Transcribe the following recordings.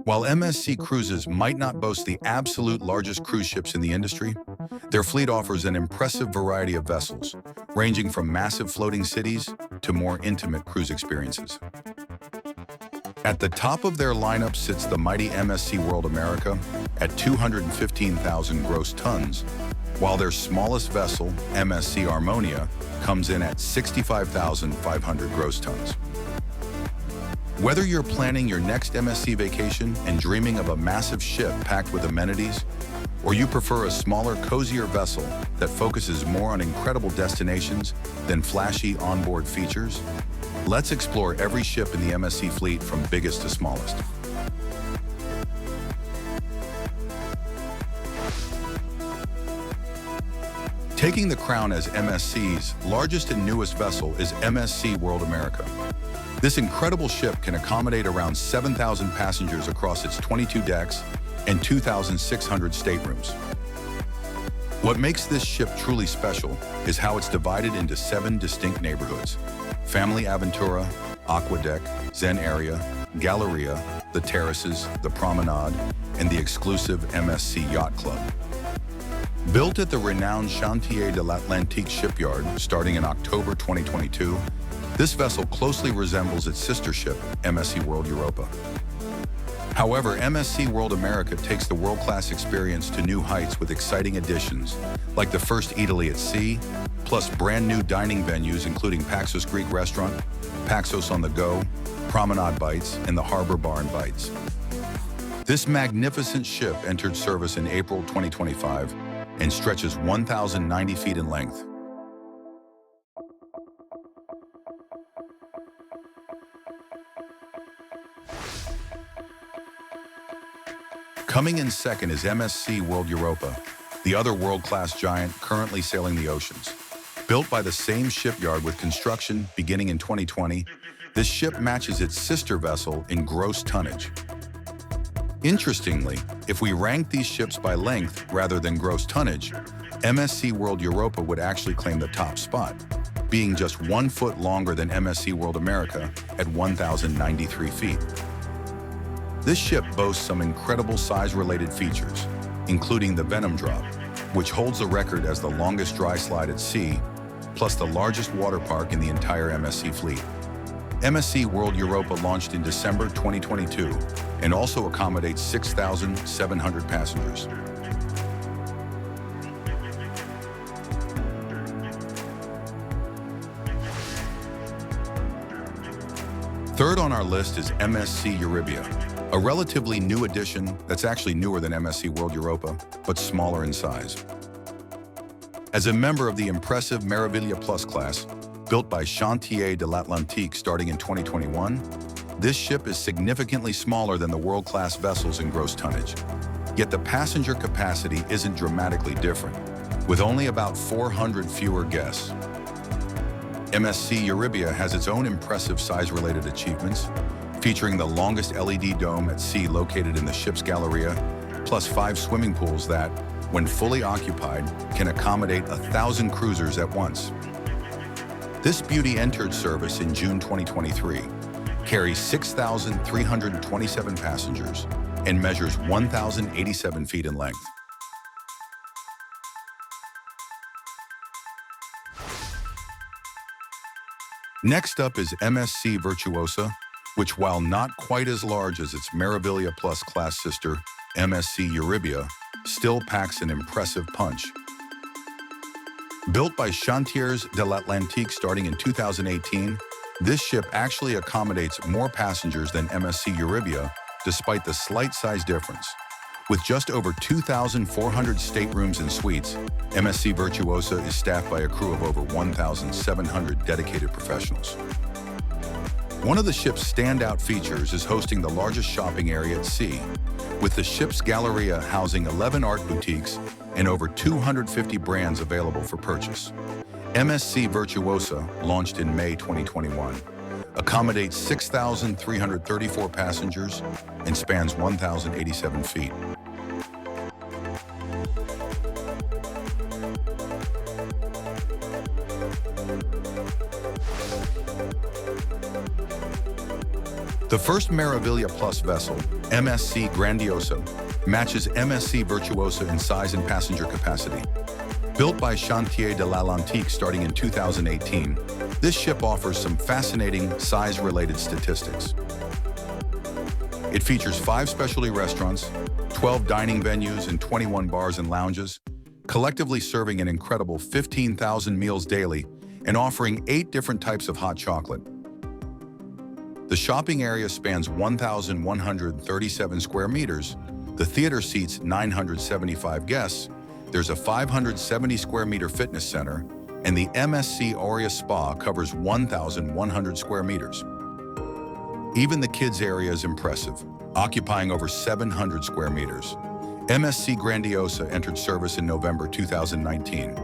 While MSC Cruises might not boast the absolute largest cruise ships in the industry, their fleet offers an impressive variety of vessels, ranging from massive floating cities to more intimate cruise experiences. At the top of their lineup sits the mighty MSC World America at 215,000 gross tons, while their smallest vessel, MSC Armonia, comes in at 65,500 gross tons. Whether you're planning your next MSC vacation and dreaming of a massive ship packed with amenities, or you prefer a smaller, cozier vessel that focuses more on incredible destinations than flashy onboard features, let's explore every ship in the MSC fleet from biggest to smallest. Taking the crown as MSC's largest and newest vessel is MSC World America. This incredible ship can accommodate around 7,000 passengers across its 22 decks and 2,600 staterooms. What makes this ship truly special is how it's divided into 7 distinct neighborhoods: Family Aventura, Aquadeck, Zen Area, Galleria, the Terraces, the Promenade, and the exclusive MSC Yacht Club. Built at the renowned Chantier de l'Atlantique shipyard starting in October 2022, this vessel closely resembles its sister ship, MSC World Europa. However, MSC World America takes the world-class experience to new heights with exciting additions, like the first Italy at sea, plus brand new dining venues including Paxos Greek Restaurant, Paxos on the Go, Promenade Bites, and the Harbor Bar and Bites. This magnificent ship entered service in April 2025 and stretches 1,090 feet in length. Coming in second is MSC World Europa, the other world-class giant currently sailing the oceans. Built by the same shipyard with construction beginning in 2020, this ship matches its sister vessel in gross tonnage. Interestingly, if we rank these ships by length rather than gross tonnage, MSC World Europa would actually claim the top spot, being just 1 foot longer than MSC World America at 1,093 feet. This ship boasts some incredible size-related features, including the Venom Drop, which holds the record as the longest dry slide at sea, plus the largest water park in the entire MSC fleet. MSC World Europa launched in December 2022 and also accommodates 6,700 passengers. Third on our list is MSC Euribia, a relatively new addition that's actually newer than MSC World Europa, but smaller in size. As a member of the impressive Meraviglia Plus class, built by Chantier de l'Atlantique starting in 2021, this ship is significantly smaller than the world-class vessels in gross tonnage. Yet the passenger capacity isn't dramatically different, with only about 400 fewer guests. MSC Euribia has its own impressive size-related achievements, featuring the longest LED dome at sea located in the ship's Galleria, plus 5 swimming pools that, when fully occupied, can accommodate 1,000 cruisers at once. This beauty entered service in June 2023, carries 6,327 passengers, and measures 1,087 feet in length. Next up is MSC Virtuosa, which, while not quite as large as its Meraviglia Plus class sister, MSC Euribia, still packs an impressive punch. Built by Chantiers de l'Atlantique starting in 2018, this ship actually accommodates more passengers than MSC Euribia, despite the slight size difference. With just over 2,400 staterooms and suites, MSC Virtuosa is staffed by a crew of over 1,700 dedicated professionals. One of the ship's standout features is hosting the largest shopping area at sea, with the ship's Galleria housing 11 art boutiques and over 250 brands available for purchase. MSC Virtuosa, launched in May 2021, accommodates 6,334 passengers and spans 1,087 feet. The first Meraviglia Plus vessel, MSC Grandiosa, matches MSC Virtuosa in size and passenger capacity. Built by Chantier de l'Atlantique starting in 2018, this ship offers some fascinating size-related statistics. It features 5 specialty restaurants, 12 dining venues, and 21 bars and lounges, collectively serving an incredible 15,000 meals daily and offering 8 different types of hot chocolate. The shopping area spans 1,137 square meters. The theater seats 975 guests. There's a 570 square meter fitness center, and the MSC Aurea Spa covers 1,100 square meters. Even the kids area is impressive, occupying over 700 square meters. MSC Grandiosa entered service in November 2019.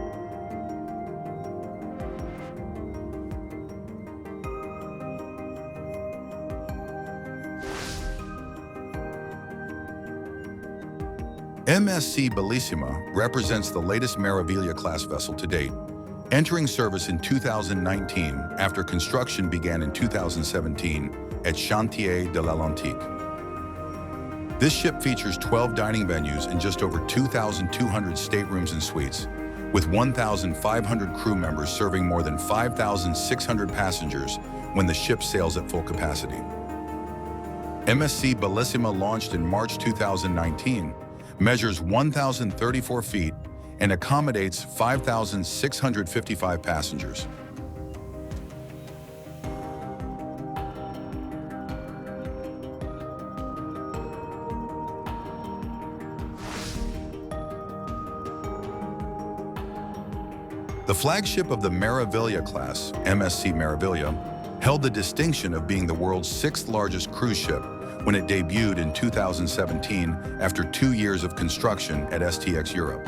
MSC Bellissima represents the latest Meraviglia class vessel to date, entering service in 2019 after construction began in 2017 at Chantier de l'Atlantique. This ship features 12 dining venues and just over 2,200 staterooms and suites, with 1,500 crew members serving more than 5,600 passengers when the ship sails at full capacity. MSC Bellissima launched in March 2019, measures 1,034 feet, and accommodates 5,655 passengers. The flagship of the Meraviglia class, MSC Meraviglia, held the distinction of being the world's 6th largest cruise ship when it debuted in 2017 after 2 years of construction at STX Europe.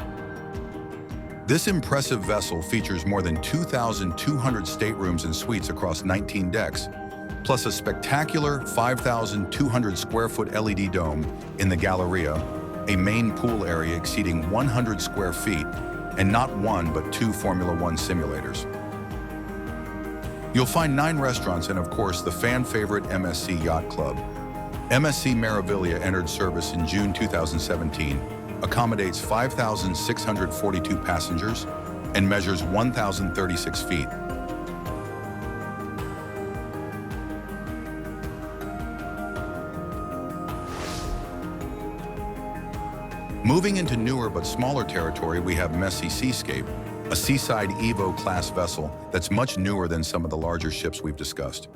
This impressive vessel features more than 2,200 staterooms and suites across 19 decks, plus a spectacular 5,200 square foot LED dome in the Galleria, a main pool area exceeding 100 square feet, and not 1 but 2 Formula One simulators. You'll find 9 restaurants and, of course, the fan favorite MSC Yacht Club. MSC Meraviglia entered service in June 2017, accommodates 5,642 passengers, and measures 1,036 feet. Moving into newer but smaller territory, we have MSC Seascape, a Seaside Evo class vessel that's much newer than some of the larger ships we've discussed.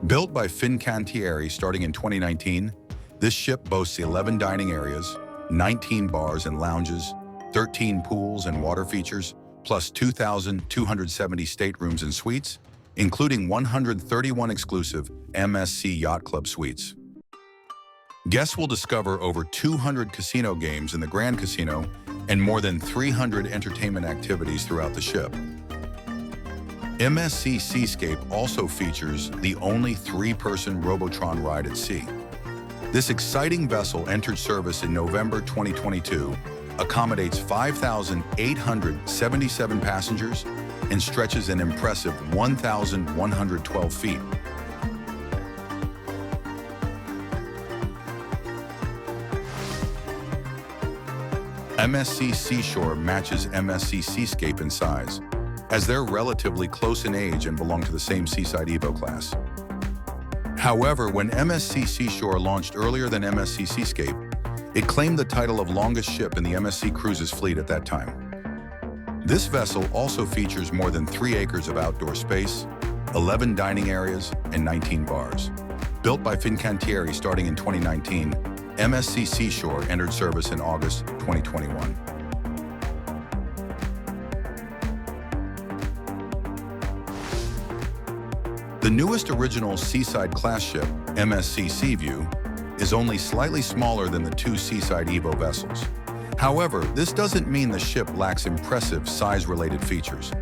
Built by Fincantieri starting in 2019, this ship boasts 11 dining areas, 19 bars and lounges, 13 pools and water features, plus 2,270 staterooms and suites, including 131 exclusive MSC Yacht Club suites. Guests will discover over 200 casino games in the Grand Casino and more than 300 entertainment activities throughout the ship. MSC Seascape also features the only 3-person Robotron ride at sea. This exciting vessel entered service in November 2022, accommodates 5,877 passengers, and stretches an impressive 1,112 feet. MSC Seashore matches MSC Seascape in size, as they're relatively close in age and belong to the same Seaside Evo class. However, when MSC Seashore launched earlier than MSC Seascape, it claimed the title of longest ship in the MSC Cruises fleet at that time. This vessel also features more than 3 acres of outdoor space, 11 dining areas, and 19 bars. Built by Fincantieri starting in 2019, MSC Seashore entered service in August 2021. The newest original Seaside class ship, MSC Seaview, is only slightly smaller than the 2 Seaside Evo vessels. However, this doesn't mean the ship lacks impressive size-related features.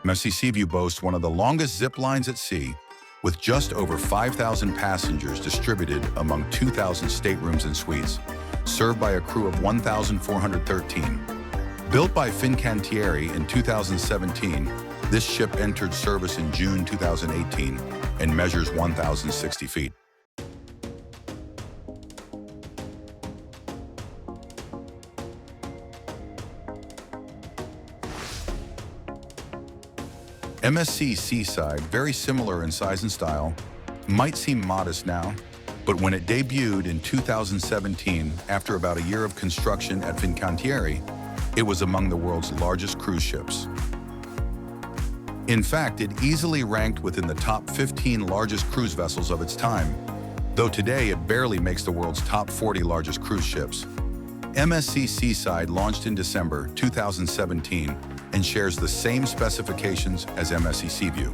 MSC Seaview boasts one of the longest zip lines at sea, with just over 5,000 passengers distributed among 2,000 staterooms and suites, served by a crew of 1,413. Built by Fincantieri in 2017, This ship entered service in June 2018 and measures 1,060 feet. MSC Seaside, very similar in size and style, might seem modest now, but when it debuted in 2017, after about a year of construction at Fincantieri, it was among the world's largest cruise ships. In fact, it easily ranked within the top 15 largest cruise vessels of its time, though today it barely makes the world's top 40 largest cruise ships. MSC Seaside launched in December 2017 and shares the same specifications as MSC Seaview.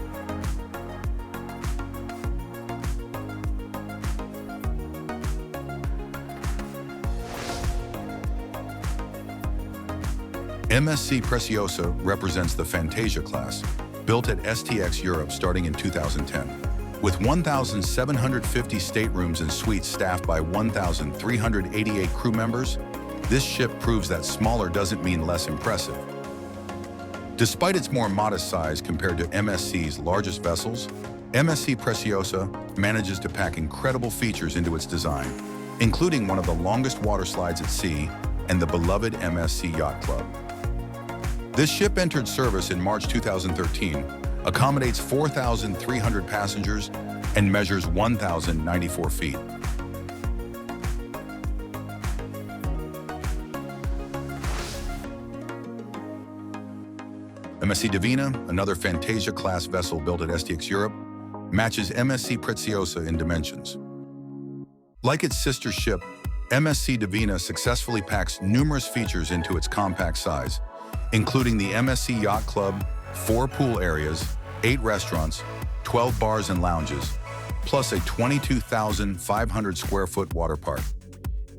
MSC Preziosa represents the Fantasia class, built at STX Europe starting in 2010. With 1,750 staterooms and suites staffed by 1,388 crew members, this ship proves that smaller doesn't mean less impressive. Despite its more modest size compared to MSC's largest vessels, MSC Preziosa manages to pack incredible features into its design, including one of the longest water slides at sea and the beloved MSC Yacht Club. This ship entered service in March 2013, accommodates 4,300 passengers, and measures 1,094 feet. MSC Divina, another Fantasia-class vessel built at STX Europe, matches MSC Preziosa in dimensions. Like its sister ship, MSC Divina successfully packs numerous features into its compact size, including the MSC Yacht Club, 4 pool areas, 8 restaurants, 12 bars and lounges, plus a 22,500 square foot water park.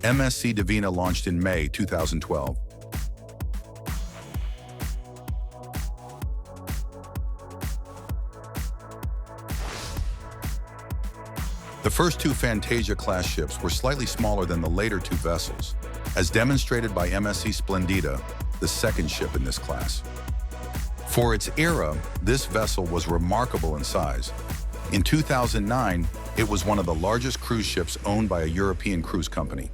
MSC Divina launched in May 2012. The first 2 Fantasia-class ships were slightly smaller than the later 2 vessels, as demonstrated by MSC Splendida, the second ship in this class. For its era, this vessel was remarkable in size. In 2009, it was one of the largest cruise ships owned by a European cruise company.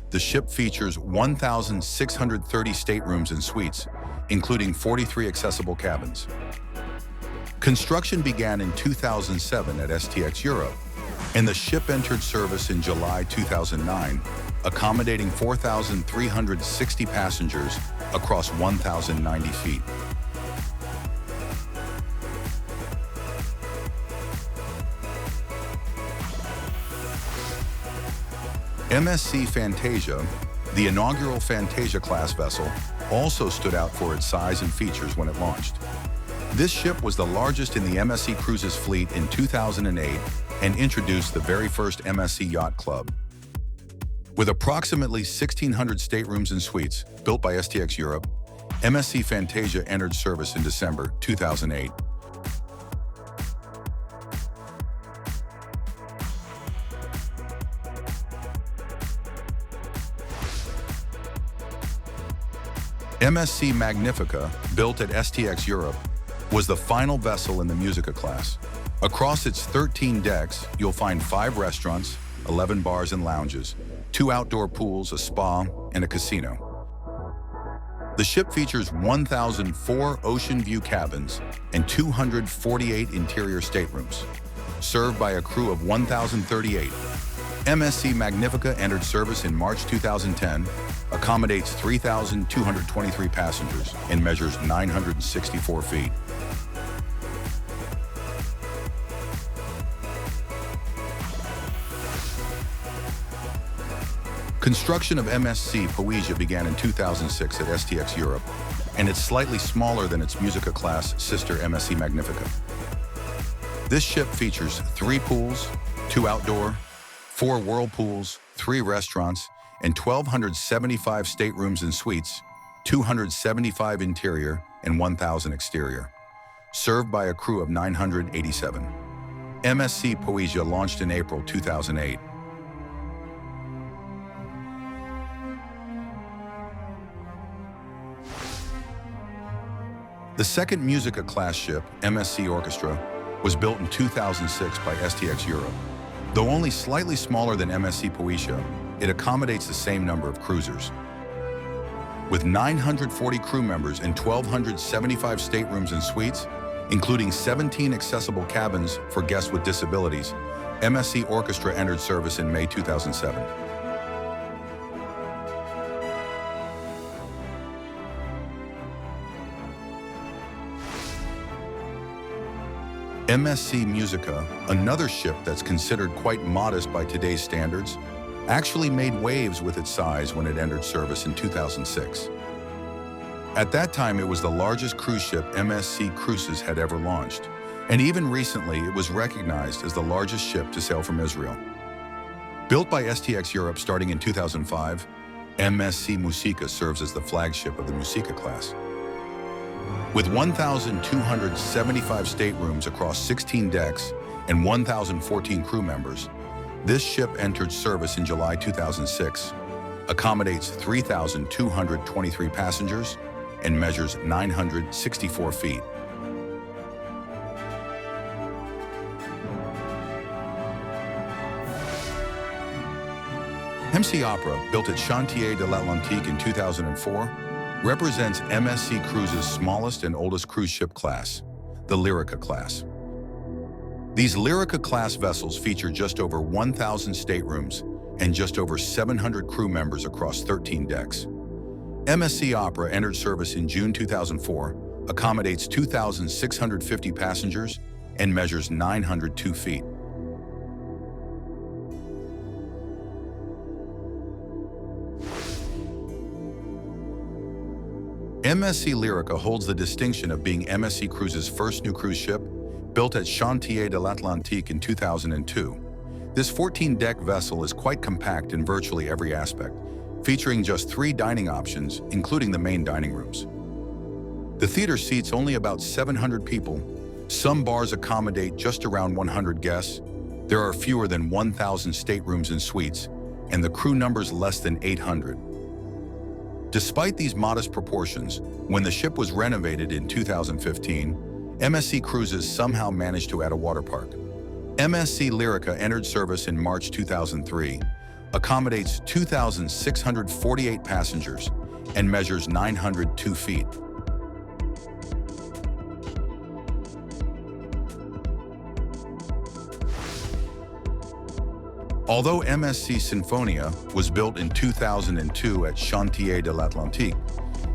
The ship features 1,630 staterooms and suites, including 43 accessible cabins. Construction began in 2007 at STX Europe, and the ship entered service in July 2009, accommodating 4,360 passengers across 1,090 feet. MSC Fantasia, the inaugural Fantasia-class vessel, also stood out for its size and features when it launched. This ship was the largest in the MSC Cruises fleet in 2008 and introduced the very first MSC Yacht Club. With approximately 1,600 staterooms and suites built by STX Europe, MSC Fantasia entered service in December 2008. MSC Magnifica, built at STX Europe, was the final vessel in the Musica class. Across its 13 decks, you'll find 5 restaurants, 11 bars and lounges, 2 outdoor pools, a spa, and a casino. The ship features 1,004 ocean view cabins and 248 interior staterooms. Served by a crew of 1,038, MSC Magnifica entered service in March 2010, accommodates 3,223 passengers, and measures 964 feet. Construction of MSC Poesia began in 2006 at STX Europe, and it's slightly smaller than its Musica-class sister MSC Magnifica. This ship features 3 pools, 2 outdoor, 4 whirlpools, 3 restaurants, and 1,275 staterooms and suites, 275 interior, and 1,000 exterior. Served by a crew of 987. MSC Poesia launched in April 2008. The second Musica-class ship, MSC Orchestra, was built in 2006 by STX Europe. Though only slightly smaller than MSC Poesia, it accommodates the same number of cruisers. With 940 crew members and 1,275 staterooms and suites, including 17 accessible cabins for guests with disabilities, MSC Orchestra entered service in May 2007. MSC Musica, another ship that's considered quite modest by today's standards, actually made waves with its size when it entered service in 2006. At that time, it was the largest cruise ship MSC Cruises had ever launched, and even recently it was recognized as the largest ship to sail from Israel. Built by STX Europe starting in 2005, MSC Musica serves as the flagship of the Musica class. With 1,275 staterooms across 16 decks and 1,014 crew members, this ship entered service in July 2006, accommodates 3,223 passengers, and measures 964 feet. MSC Opera, built at Chantier de l'Atlantique in 2004, represents MSC Cruises' smallest and oldest cruise ship class, the Lirica class. These Lirica-class vessels feature just over 1,000 staterooms and just over 700 crew members across 13 decks. MSC Opera entered service in June 2004, accommodates 2,650 passengers, and measures 902 feet. MSC Lirica holds the distinction of being MSC Cruises' first new cruise ship, built at Chantier de l'Atlantique in 2002. This 14-deck vessel is quite compact in virtually every aspect, featuring just 3 dining options, including the main dining rooms. The theater seats only about 700 people. Some bars accommodate just around 100 guests. There are fewer than 1,000 staterooms and suites, and the crew numbers less than 800. Despite these modest proportions, when the ship was renovated in 2015, MSC Cruises somehow managed to add a water park. MSC Lirica entered service in March 2003, accommodates 2,648 passengers, and measures 902 feet. Although MSC Sinfonia was built in 2002 at Chantier de l'Atlantique,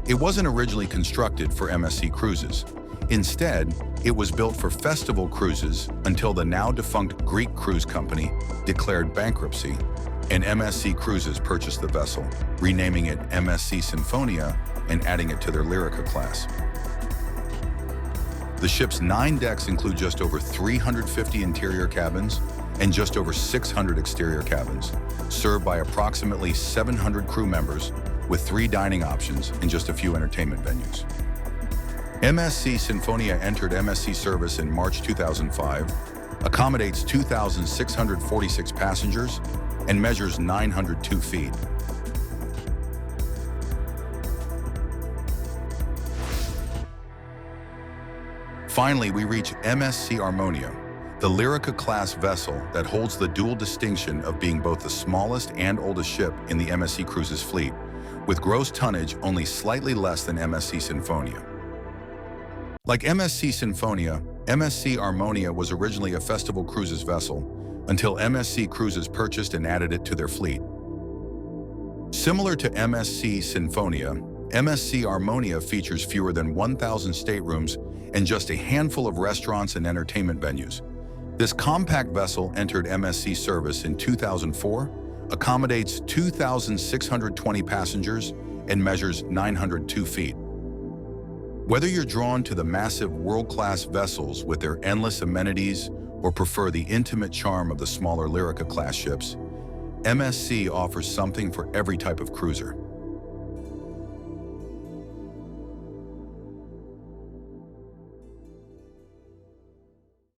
it wasn't originally constructed for MSC Cruises. Instead, it was built for festival cruises until the now-defunct Greek cruise company declared bankruptcy, and MSC Cruises purchased the vessel, renaming it MSC Sinfonia and adding it to their Lirica class. The ship's 9 decks include just over 350 interior cabins and just over 600 exterior cabins, served by approximately 700 crew members with 3 dining options and just a few entertainment venues. MSC Sinfonia entered MSC service in March 2005, accommodates 2,646 passengers, and measures 902 feet. Finally, we reach MSC Armonia, the Lirica-class vessel that holds the dual distinction of being both the smallest and oldest ship in the MSC Cruises fleet, with gross tonnage only slightly less than MSC Sinfonia. Like MSC Sinfonia, MSC Armonia was originally a festival cruises vessel until MSC Cruises purchased and added it to their fleet. Similar to MSC Sinfonia, MSC Armonia features fewer than 1,000 staterooms and just a handful of restaurants and entertainment venues. This compact vessel entered MSC service in 2004, accommodates 2,620 passengers, and measures 902 feet. Whether you're drawn to the massive world-class vessels with their endless amenities or prefer the intimate charm of the smaller Lirica-class ships, MSC offers something for every type of cruiser.